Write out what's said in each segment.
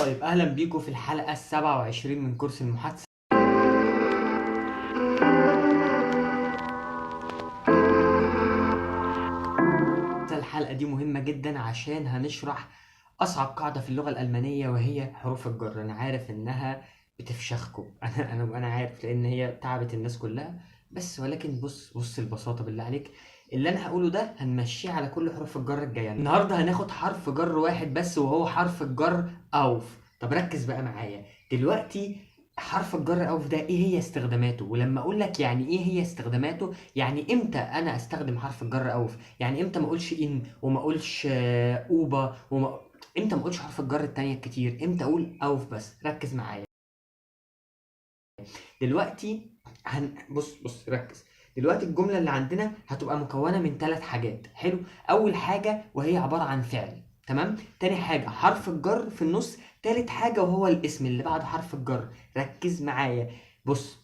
طيب أهلا بيكم في الحلقة ال27 من كورس المحادثة. الحلقة دي مهمة جدا عشان هنشرح أصعب قاعدة في اللغة الألمانية وهي حروف الجر. أنا عارف إنها بتفشخكم أنا عارف لأن هي تعبت الناس كلها، بس ولكن بص البساطة بالله عليك. اللي أنا هقوله ده هنمشيه على كل حروف الجر الجاية. النهاردة هناخد حرف جر واحد بس وهو حرف الجر أوف. طب ركز بقى معايا دلوقتي. حرف الجر أوف ده إيه هي استخداماته؟ ولما أقول لك يعني إيه هي استخداماته، يعني إمتى أنا أستخدم حرف الجر أوف؟ يعني امتى ما اقولش ان وما اقولش اوبا امتى ما اقولش حرف الجر التانية الكتير؟ امتى اقول اوف بس؟ ركز معايا دلوقتي. بص ركز. دلوقتي الجملة اللي عندنا هتبقى مكونة من 3 حاجات. حلو. اول حاجة وهي عبارة عن فعل، تمام. تاني حاجة حرف الجر في النص. تالت حاجة وهو الاسم اللي بعد حرف الجر. ركز معايا. بص،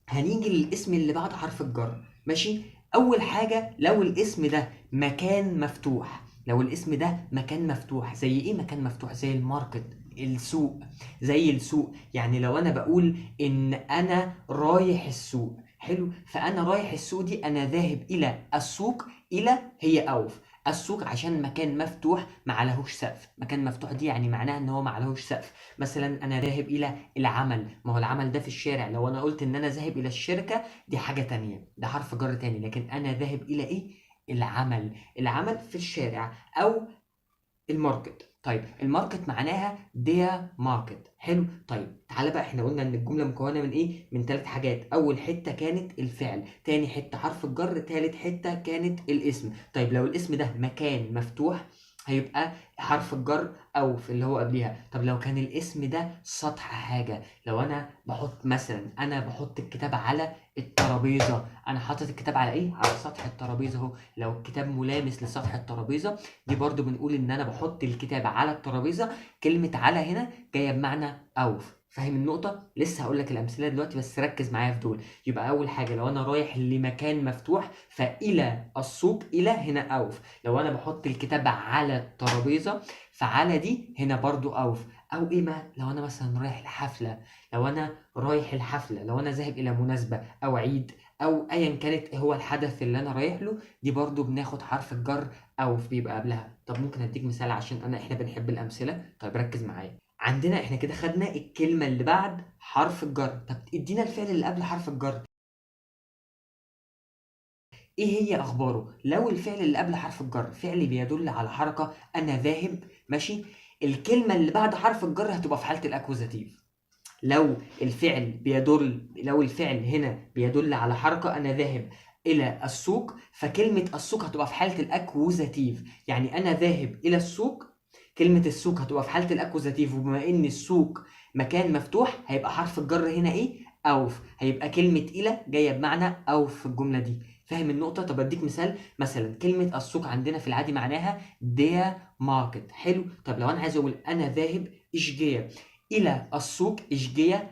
هنيجي للاسم اللي بعد حرف الجر، ماشي. اول حاجه لو الاسم ده مكان مفتوح، لو الاسم ده مكان مفتوح زي ايه؟ مكان مفتوح زي الماركت، السوق. زي السوق، يعني لو انا بقول ان انا رايح السوق، حلو، فانا رايح السوق دي انا ذاهب الى السوق. الى هي اوف. السوق عشان مكان مفتوح معلهوش سقف. مكان مفتوح دي يعني معناها ان هو معلهوش سقف. مثلا انا ذاهب الى العمل، ما هو العمل ده في الشارع. لو انا قلت ان انا ذاهب الى الشركة دي حاجة تانية، ده حرف جر تاني. لكن انا ذاهب الى ايه؟ العمل. العمل في الشارع او الماركت. طيب الماركت معناها ديا ماركت. حلو. طيب تعالى بقى، احنا قلنا ان الجمله مكونه من ايه؟ من 3 حاجات. اول حته كانت الفعل، تاني حته حرف الجر، تالت حته كانت الاسم. طيب لو الاسم ده مكان مفتوح هيبقى حرف الجر او في اللي هو قبليها. طب لو كان الاسم ده سطح حاجه، لو انا بحط مثلا، انا بحط الكتاب على الترابيزه، انا حاطط الكتاب على ايه؟ على سطح الترابيزه اهو. لو الكتاب ملامس لسطح الترابيزه دي برضو بنقول ان انا بحط الكتاب على الترابيزه. كلمه على هنا جايه بمعنى اوف. فاهم النقطه؟ لسه هقول لك الامثله دلوقتي بس ركز معايا في دول. يبقى اول حاجه لو انا رايح لمكان مفتوح فالى السوق، الى هنا اوف. لو انا بحط الكتاب على الترابيزه فعلى دي هنا برضو اوف. او ايه ما لو انا مثلا رايح الحفله، لو انا رايح الحفله، لو انا ذاهب الى مناسبه او عيد او ايا كانت هو الحدث اللي انا رايح له، دي برضو بناخد حرف الجر او بيبقى قبلها. طب ممكن اديك مثال عشان احنا بنحب الامثله. طيب ركز معايا. عندنا احنا كده خدنا الكلمه اللي بعد حرف الجر. طب ادينا الفعل اللي قبل حرف الجر، ايه هي اخباره؟ لو الفعل اللي قبل حرف الجر فعل بيدل على حركه، انا ذاهب، ماشي، الكلمه اللي بعد حرف الجر هتبقى في حاله الاكوزاتيف. لو الفعل هنا بيدل على حركة، أنا ذاهب إلى السوق، فكلمة السوق هتبقى في حالة الأكوزاتيف. يعني أنا ذاهب إلى السوق، كلمة السوق هتبقى في حالة الأكوزاتيف، وبما إن السوق مكان مفتوح هيبقى حرف الجر هنا إيه؟ أوف. هيبقى كلمة إلى جاية بمعنى أوف في الجملة دي. فاهم النقطة؟ طب أديك مثال. مثلا كلمة السوق عندنا في العادي معناها ديا ماركت. حلو. طب لو أنا عايز أقول أنا ذاهب إشجية إلى السوق إشجية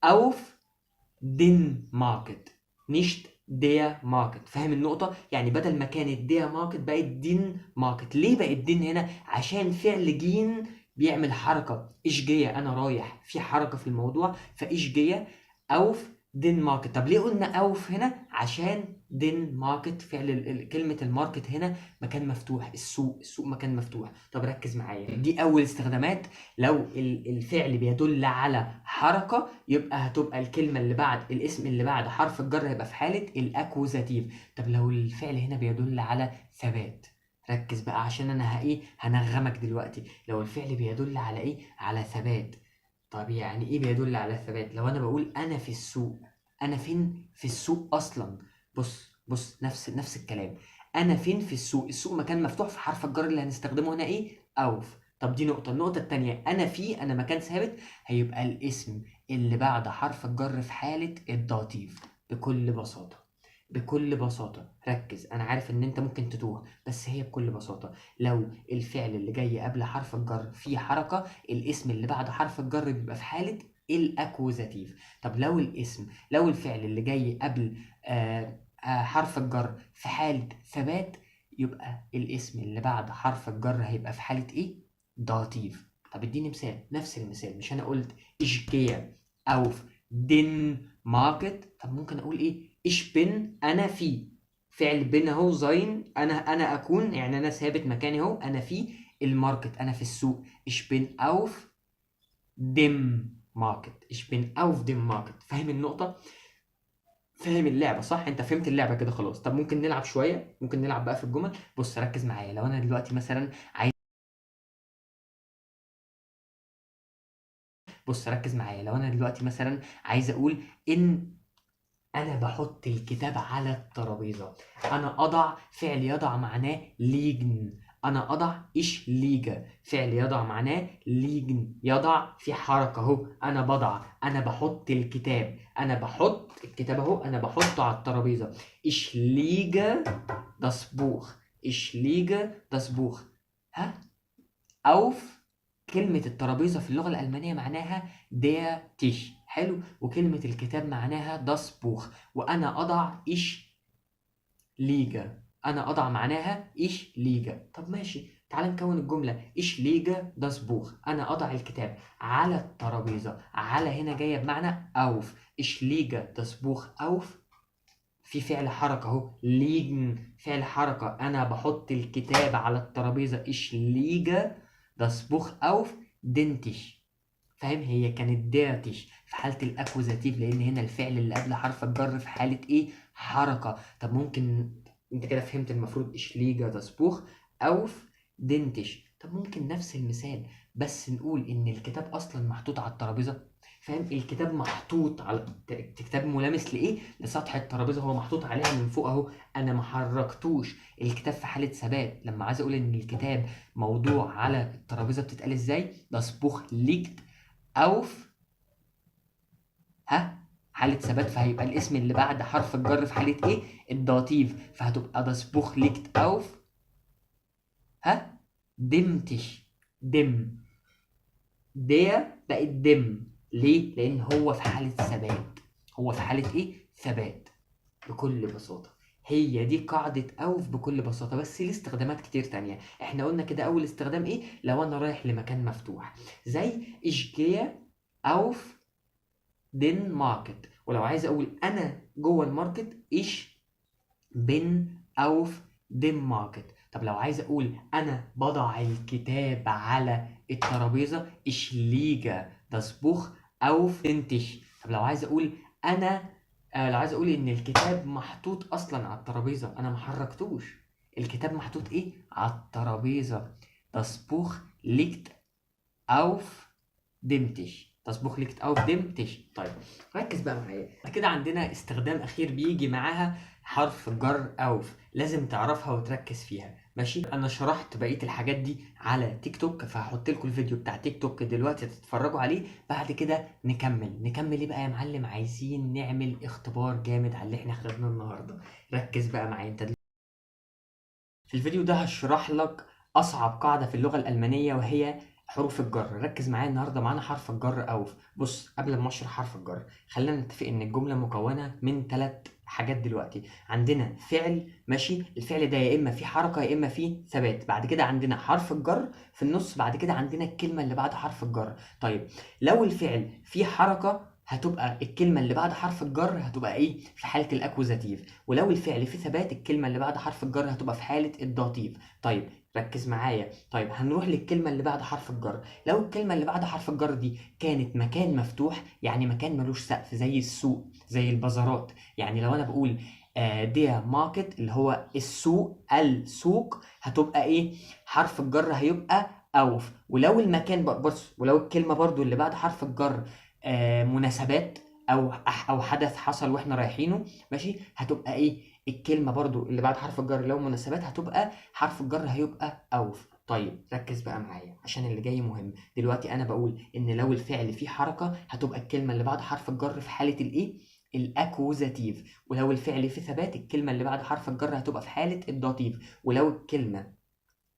auf den Market nicht der Market. فاهم النقطة؟ يعني بدل ما كانت der Market بقت den Market. ليه بقت den هنا؟ عشان فعل جين بيعمل حركة. إشجية أنا رايح، في حركة في الموضوع، فإشجية auf den Market. طب ليه قلنا auf هنا؟ عشان den Market فعل كلمة الماركت هنا مكان مفتوح، السوق مكان مفتوح. طب ركز معايا، دي أول استخدامات. لو الفعل بيدل على حركة يبقى هتبقى الكلمة اللي بعد الاسم اللي بعد حرف الجر هيبقى في حالة الأكوزاتيف. طب لو الفعل هنا بيدل على ثبات، ركز بقى عشان أنا هنغمك دلوقتي. لو الفعل بيدل على إيه؟ على ثبات. طب يعني إيه بيدل على الثبات؟ لو أنا بقول أنا في السوق، أنا فين في السوق أصلا؟ بص نفس الكلام. أنا فين في السوق؟ السوق مكان مفتوح، في حرف الجر اللي هنستخدمه هنا إيه؟ أوف. طب دي نقطة. النقطة التانية، أنا مكان ثابت، هيبقى الاسم اللي بعد حرف الجر في حالة الداتيف. بكل بساطة، بكل بساطة ركز. أنا عارف إن أنت ممكن تتوه بس هي بكل بساطة. لو الفعل اللي جاي قبل حرف الجر فيه حركة، الاسم اللي بعد حرف الجر بيبقى في حالة الأكوزاتيف. طب لو الفعل اللي جاي قبل حرف الجر في حالة ثبات، يبقى الاسم اللي بعد حرف الجر هيبقى في حالة إيه؟ داتيف. طب اديني مثال، نفس المثال، مش انا قلت ich gehe auf den Market؟ طب ممكن اقول ايه؟ ich bin، انا في، فعل بين اهو زين، انا اكون، يعني انا ثابت مكاني اهو، انا في الماركت، انا في السوق. ich bin auf dem Market، ich bin auf dem Market. فاهم النقطة؟ فاهم اللعبة صح؟ انت فهمت اللعبة كده خلاص. طب ممكن نلعب شوية، ممكن نلعب بقى في الجمل. بص ركز معايا، لو انا دلوقتي مثلا عايز، بص ركز معايا، لو انا دلوقتي مثلا عايز اقول ان انا بحط الكتاب على الترابيزه، انا اضع، فعل يضع معناه ليجن، انا اضع ايش ليجا، فعل يضع معناه ليجن، يضع في حركه اهو، انا بضع، انا بحط الكتاب، انا بحط الكتاب اهو، انا بحطه على الترابيزه. ايش ليجا das Buch، ايش ليجا das Buch. ها؟ auf، كلمة الترابيزة في اللغة الألمانية معناها der Tisch، حلو، وكلمة الكتاب معناها das Buch، وأنا أضع ich liege، أنا أضع معناها ich liege. طب ماشي، تعال نكون الجملة ich liege das Buch، أنا أضع الكتاب على الترابيزة، على هنا جاية بمعنى auf، ich liege das Buch auf، في فعل حركة اهو، liegen، فعل حركة، أنا بحط الكتاب على الترابيزة، ich liege das Buch auf den Tisch. فاهم؟ هي كانت ديرتش في حالة الأكوزاتيف، لأن هنا الفعل اللي قبل حرف الجر في حالة إيه؟ حركة. طب ممكن، أنت كده فهمت المفروض إيش ليجا das Buch auf den Tisch. طب ممكن نفس المثال بس نقول إن الكتاب أصلا محطوط على الترابيزة. فاهم؟ الكتاب محطوط على، الكتاب ملامس لإيه؟ لسطح الترابيزة، هو محطوط عليها من فوق أهو، أنا ما حركتوش. الكتاب في حالة ثبات، لما عايز أقول إن الكتاب موضوع على الترابيزة بتتقال إزاي؟ das Buch liegt auf، ها، حالة ثبات، فهيبقى الاسم اللي بعد حرف الجر في حالة ايه؟ الداتيف، فهتبقى das Buch liegt auf، ها، dem Tisch، dem، der بقت dem، ليه؟ لأن هو في حالة ثبات، هو في حالة ايه؟ ثبات. بكل بساطة هي دي قاعدة أوف بكل بساطة، بس ليه استخدامات كتير تانية. احنا قلنا كده أول استخدام ايه؟ لو أنا رايح لمكان مفتوح، زي ich gehe auf den Market. ولو عايز اقول انا جوه الماركت، ich bin auf dem Market. طب لو عايز اقول انا بضع الكتاب على الترابيزه، ich liege das Buch auf den Tisch. طب لو عايز اقول انا، لو عايز اقول ان الكتاب محطوط اصلا على الترابيزه، انا ما حركتوش، الكتاب محطوط ايه؟ على الترابيزه. das Buch liegt auf dem Tisch، das Buch liegt auf dem Tisch. طيب ركز بقى معايا، كده عندنا استخدام اخير بيجي معاها حرف جر اوف، لازم تعرفها وتركز فيها. ماشي، انا شرحت بقيه الحاجات دي على تيك توك، فهحط لكم الفيديو بتاع تيك توك دلوقتي تتفرجوا عليه. بعد كده نكمل ايه بقى يا معلم؟ عايزين نعمل اختبار جامد على اللي احنا خدناه النهارده. ركز بقى معايا انت، في الفيديو ده هشرح لك أصعب قاعدة في اللغة الألمانية، وهي حروف الجر. ركز معايا النهارده، معانا حرف الجر أوف. بص قبل ما أشرح حرف الجر، خلينا نتفق إن الجملة مكونة من 3 حاجات. دلوقتي عندنا فعل، ماشي، الفعل ده يا إما فيه حركة يا إما فيه ثبات، بعد كده عندنا حرف الجر في النص، بعد كده عندنا الكلمة اللي بعد حرف الجر. طيب لو الفعل فيه حركة، هتبقى الكلمة اللي بعد حرف الجر هتبقى إيه؟ في حالة الأكوزاتيف. ولو الفعل فيه ثبات، الكلمة اللي بعد حرف الجر هتبقى في حالة الداتيف. طيب ركز معايا. طيب هنروح للكلمة اللي بعد حرف الجر. لو الكلمة اللي بعد حرف الجر دي كانت مكان مفتوح، يعني مكان ملوش سقف، زي السوق، زي البازارات، يعني لو أنا بقول دير ماركت اللي هو السوق، هتبقى إيه؟ حرف الجر هيبقى أوف. ولو المكان بص، ولو الكلمة برضو اللي بعد حرف الجر مناسبات او حدث حصل واحنا رايحينه، ماشي، هتبقى ايه؟ الكلمه برضو اللي بعد حرف الجر لو مناسبات هتبقى حرف الجر هيبقى اوف. طيب ركز بقى معايا عشان اللي جاي مهم. دلوقتي انا بقول ان لو الفعل فيه حركه، هتبقى الكلمه اللي بعد حرف الجر في حاله الايه؟ الاكوزاتيف. ولو الفعل فيه ثبات، الكلمه اللي بعد حرف الجر هتبقى في حاله الداتيف. ولو الكلمه،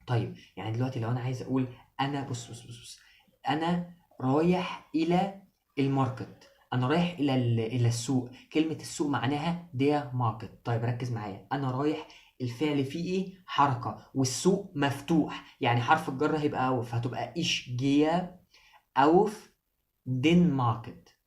طيب يعني دلوقتي لو انا عايز اقول انا، بص انا رايح الى الماركت، انا رايح الى السوق، كلمه السوق معناها دير ماركت. طيب ركز معايا، انا رايح الفعل فيه ايه؟ حركه، والسوق مفتوح، يعني حرف الجر هيبقى اوف، هتبقى ايش جيا اوف دين ماركت.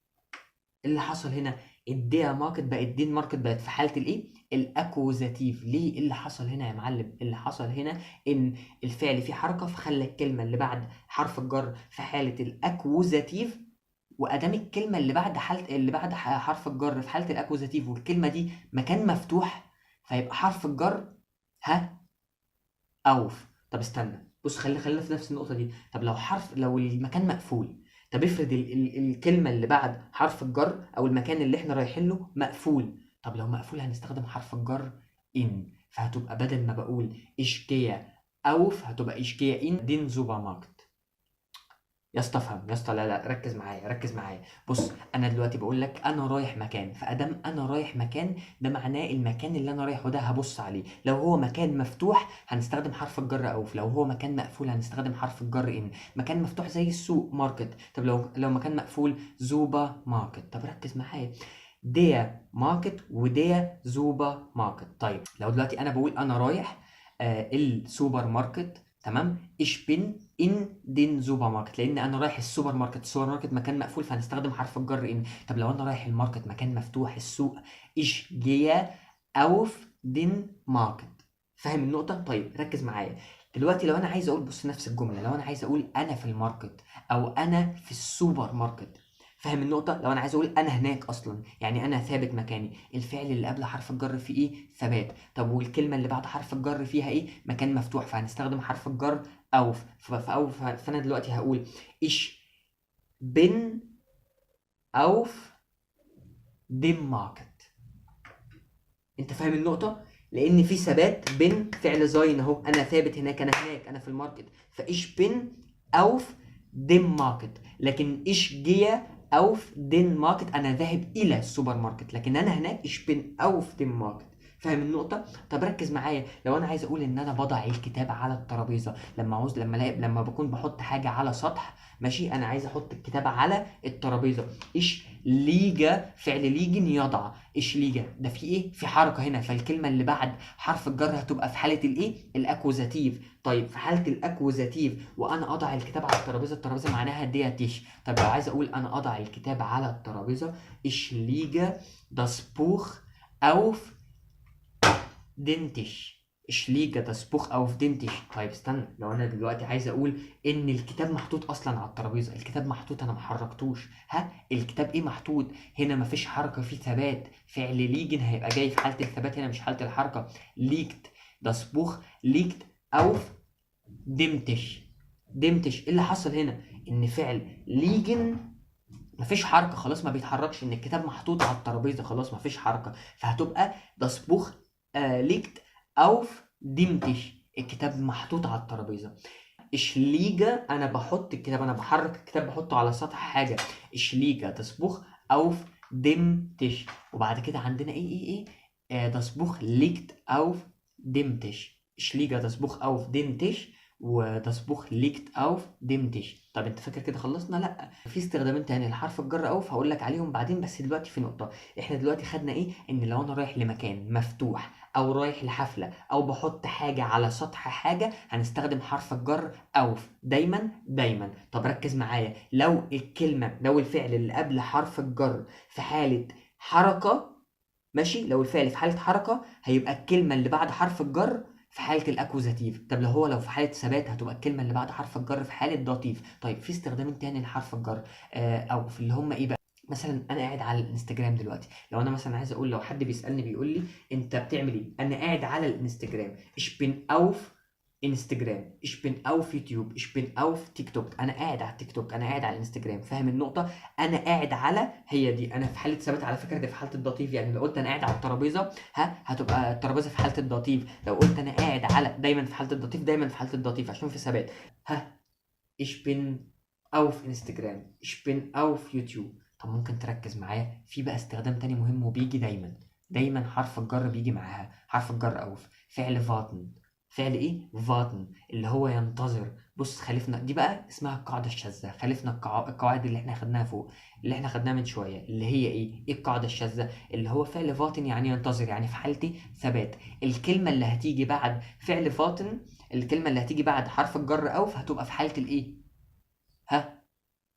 اللي حصل هنا الديا ماركت بقت دين ماركت، بقت في حاله الايه؟ الاكوزاتيف. ليه؟ اللي حصل هنا يا معلم، اللي حصل هنا ان الفعل فيه حركه فخلى الكلمه اللي بعد حرف الجر في حاله الاكوزاتيف، وادام الكلمه اللي بعد حرف الجر في حاله الاكوزاتيف والكلمه دي مكان مفتوح، فيبقى حرف الجر ها اوف. طب استنى، بص خلينا في نفس النقطه دي. طب لو المكان مقفول، طب افرض الكلمه اللي بعد حرف الجر او المكان اللي احنا رايحين له مقفول. طب لو مقفول هنستخدم حرف الجر ان، فهتبقى بدل ما بقول اشكيا اوف هتبقى اشكيا ان دين سوبر ماركت. يا اسطى افهم يا اسطى، لا ركز معايا ركز معايا. بص انا دلوقتي بقول لك انا رايح مكان، فادام انا رايح مكان ده معناه المكان اللي انا رايحه ده هبص عليه. لو هو مكان مفتوح هنستخدم حرف الجر اوف، لو هو مكان مقفول هنستخدم حرف الجر ان. مكان مفتوح زي السوق ماركت، طب لو مكان مقفول زوبا ماركت. طب ركز معايا، ديا ماركت وديا زوبا ماركت. طيب لو دلوقتي انا بقول انا رايح السوبر ماركت، تمام، ich bin in den Supermarkt، لان انا رايح السوبر ماركت. السوبر ماركت مكان مقفول فهنستخدم حرف الجر in. طب لو انا رايح الماركت مكان مفتوح السوق، ich gehe auf den Markt. فاهم النقطة؟ طيب ركز معايا. دلوقتي لو انا عايز اقول، بص نفس الجملة، لو انا عايز اقول انا في الماركت او انا في السوبر ماركت، فاهم النقطة؟ لو أنا عايز أقول أنا هناك أصلا، يعني أنا ثابت مكاني، الفعل اللي قبل حرف الجر فيه إيه؟ ثبات. طب والكلمة اللي بعد حرف الجر فيها إيه؟ مكان مفتوح، فهنستخدم حرف الجر أوف. فأنا دلوقتي هقول إيش بن أوف ديم ماركت. أنت فاهم النقطة؟ لأن في ثبات بين فعل زاين أهو، أنا ثابت هناك، أنا في الماركت، فإيش بن أوف ديم ماركت. لكن إيش جيا أوف دين ماركت، أنا ذاهب إلى السوبر ماركت، لكن أنا هناك إيش بن أوف دين ماركت. فاهم النقطة؟ طب ركز معايا، لو أنا عايز أقول إن أنا بضع الكتاب على الترابيزة، لما بكون بحط حاجة على سطح، ماشي، أنا عايز أحط الكتاب على الترابيزة. إيش ليجا، فعل ليجن يضع، إيش ليجا ده في إيه؟ في حركة هنا، فالكلمة اللي بعد حرف الجر هتبقى في حالة الإيه؟ الأكوزاتيف. طيب في حالة الأكوزاتيف وأنا أضع الكتاب على الترابيزة، الترابيزة معناها ديتش. طب لو عايز أقول أنا أضع الكتاب على الترابيزة، إيش ليجا das Buch auf den Tisch. Ich lege das Buch auf den Tisch. طيب استنى، لو انا دلوقتي عايز اقول ان الكتاب محطوط اصلا على الترابيزه، الكتاب محطوط انا ما حركتوش، الكتاب ايه محطوط هنا؟ مفيش حركه، في ثبات، فعل ليجن هيبقى جاي في حاله الثبات هنا مش حاله الحركه. liegt das Buch liegt auf dem Tisch. ايه اللي حصل هنا؟ ان فعل ليجن مفيش حركه خلاص، ما بيتحركش، ان الكتاب محطوط على الترابيزه خلاص مفيش حركه، فهتبقى das Buch liegt auf dem Tisch. الكتاب محطوط على الترابيزه. ich liege انا بحط الكتاب، انا بحرك الكتاب بحطه على سطح حاجه. ich liege das Buch auf dem Tisch. وبعد كده عندنا ايه das Buch liegt auf dem Tisch. ich liege das Buch auf dem Tisch وdas Buch liegt auf dem Tisch. طب انت فاكر كده خلصنا؟ لا، في استخدامين تاني لحرف الجر اوف هقول لك عليهم بعدين، بس دلوقتي في نقطه. احنا دلوقتي خدنا ايه؟ ان لو انا رايح لمكان مفتوح او رايح لحفله او بحط حاجه على سطح حاجه هنستخدم حرف الجر اوف دايما. طب ركز معايا، لو الفعل اللي قبل حرف الجر في حاله حركه، ماشي، لو الفعل في حاله حركه هيبقى الكلمه اللي بعد حرف الجر في حاله الاكوزاتيف. طب لو في حاله ثبات هتبقى الكلمه اللي بعد حرف الجر في حاله داتيف. طيب في استخدامين تاني لحرف الجر او في اللي هم ايه بقى؟ مثلا انا قاعد على الانستجرام دلوقتي، لو انا مثلا عايز اقول، لو حد بيسالني بيقول لي انت بتعمل ايه، انا قاعد على الانستجرام، ich bin auf انستجرام، ich bin auf يوتيوب، ich bin auf تيك توك، انا قاعد على التيك توك، انا قاعد على الانستجرام. فاهم النقطه؟ انا قاعد على، هي دي انا في حاله ثبات على فكره، دي في حاله الداتيف. يعني لو قلت انا قاعد على الترابيزه هتبقى الترابيزه في حاله الداتيف. لو قلت انا قاعد على، دايما في حاله الداتيف، دايما في حاله الداتيف عشان في ثبات. ich bin auf انستجرام، ich bin auf يوتيوب. طب ممكن تركز معايا في بقى استخدام تاني مهم وبيجي دايما حرف الجر بيجي معاها حرف الجر اوف، فعل فاتن. فعل ايه؟ فاتن، اللي هو ينتظر. بص خالفنا دي بقى اسمها القاعده الشاذه، خالفنا القواعد اللي احنا خدناها فوق، اللي احنا خدناها من شويه، اللي هي ايه القاعده الشاذه؟ اللي هو فعل فاتن يعني ينتظر، يعني في حالتي ثبات. الكلمه اللي هتيجي بعد فعل فاتن، الكلمه اللي هتيجي بعد حرف الجر او فهتبقى في حاله الايه؟ ها،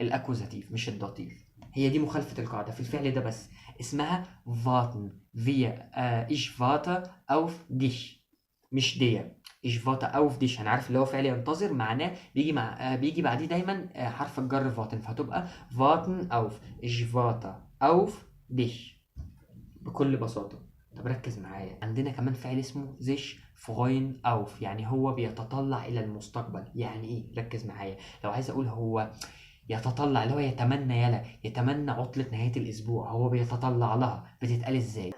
الاكوزاتيف مش الداتيف. هي دي مخالفه القاعده في الفعل ده بس، اسمها فاتن. فيا ich warte auf dich، مش دي. ich warte auf dich، انا عارف اللي هو فعل ينتظر معناه بيجي مع بيجي بعديه دايما حرف الجر فاتن، فهتبقى warten auf. ich warte auf dich بكل بساطة. طب ركز معايا، عندنا كمان فعل اسمه sich freuen auf، يعني هو بيتطلع إلى المستقبل. يعني إيه؟ ركز معايا، لو عايز أقول هو يتطلع، اللي هو يتمنى، يتمنى عطلة نهاية الأسبوع، هو بيتطلع لها، بتتقال إزاي؟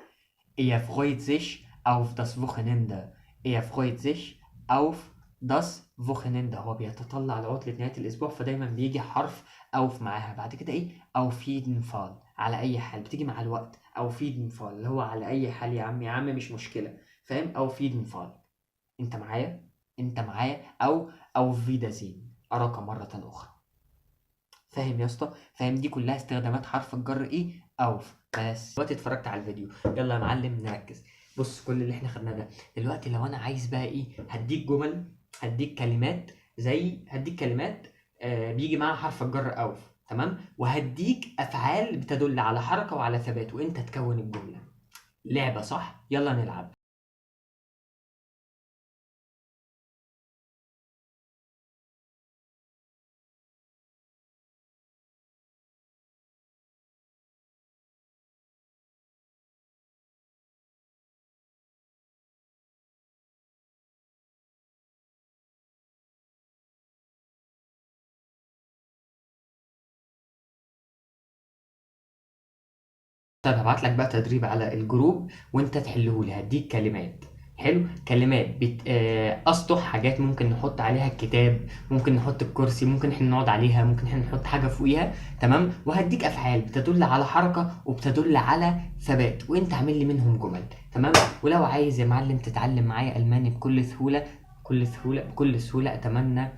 Er freut sich auf das Wochenende. Er freut sich auf das Wochenende. هو بيتطلع لعطلة نهاية الأسبوع، فدايما بيجي حرف auf معاها. بعد كده إيه؟ auf jeden Fall، على أي حال، بتيجي مع الوقت. auf jeden Fall اللي هو على أي حال يا عم، يا عم مش مشكلة، فاهم؟ auf jeden Fall. أنت معايا؟ أنت معايا؟ أو auf Wiedersehen، أراك مرة أخرى. فاهم يا اسطى؟ فاهم؟ دي كلها استخدامات حرف الجر ايه؟ اوف. بس دلوقتي اتفرجت على الفيديو، يلا يا معلم نركز. بص كل اللي احنا خدناه ده دلوقتي، لو انا عايز بقى ايه، هديك جمل، هديك كلمات، هديك كلمات بيجي معاها حرف الجر اوف، تمام؟ وهديك افعال بتدل على حركه وعلى ثبات، وانت تكون الجمله. لعبه صح؟ يلا نلعب. طيب هبعت لك بقى تدريب على الجروب وانت تحله لي. هديك كلمات، حلو، كلمات اسطح، حاجات ممكن نحط عليها الكتاب، ممكن نحط الكرسي، ممكن احنا نقعد عليها، ممكن احنا نحط حاجه فوقيها، تمام؟ وهديك افعال بتدل على حركه وبتدل على ثبات، وانت اعمل لي منهم جمل، تمام؟ ولو عايز يا معلم تتعلم معايا الماني بكل سهوله، بكل سهوله، اتمنى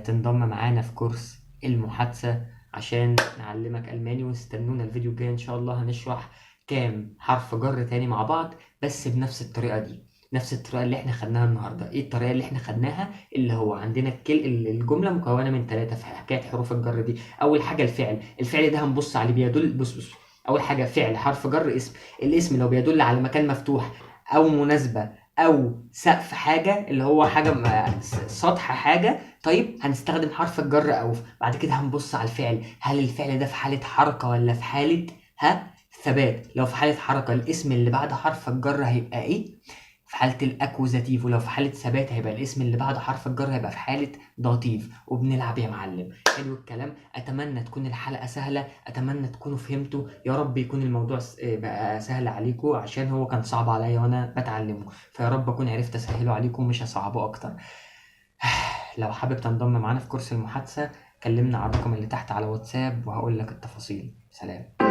تنضم معانا في كورس المحادثة عشان نعلمك ألماني. واستنونا الفيديو الجاي إن شاء الله، هنشرح كام حرف جر تاني مع بعض، بس بنفس الطريقة دي، نفس الطريقة اللي احنا خدناها النهاردة. ايه الطريقة اللي احنا خدناها؟ اللي هو عندنا الجملة مكونة من 3 في حكاية حروف الجر دي. أول حاجة الفعل ده هنبص عليه بيدل، بص أول حاجة فعل حرف جر اسم، الاسم لو بيدل على مكان مفتوح أو مناسبة او سقف حاجه، اللي هو حاجه سطح حاجه، طيب هنستخدم حرف الجر او. بعد كده هنبص على الفعل، هل الفعل ده في حاله حركه ولا في حاله ثبات؟ لو في حاله حركه الاسم اللي بعد حرف الجر هيبقى ايه؟ في حاله الاكوزاتيف. ولو في حاله ثبات هيبقى الاسم اللي بعد حرف الجر هيبقى في حاله داتيف. وبنلعب يا معلم. حلو الكلام. اتمنى تكون الحلقه سهله، اتمنى تكونوا فهمتوا، يا رب يكون الموضوع بقى سهل عليكم، عشان هو كان صعب عليا وانا بتعلمه، فيا رب اكون عرفت اسهله عليكم مش اصعبه اكتر. لو حابب تنضم معانا في كورس المحادثه، كلمنا على الرقم اللي تحت على واتساب وهقول لك التفاصيل. سلام.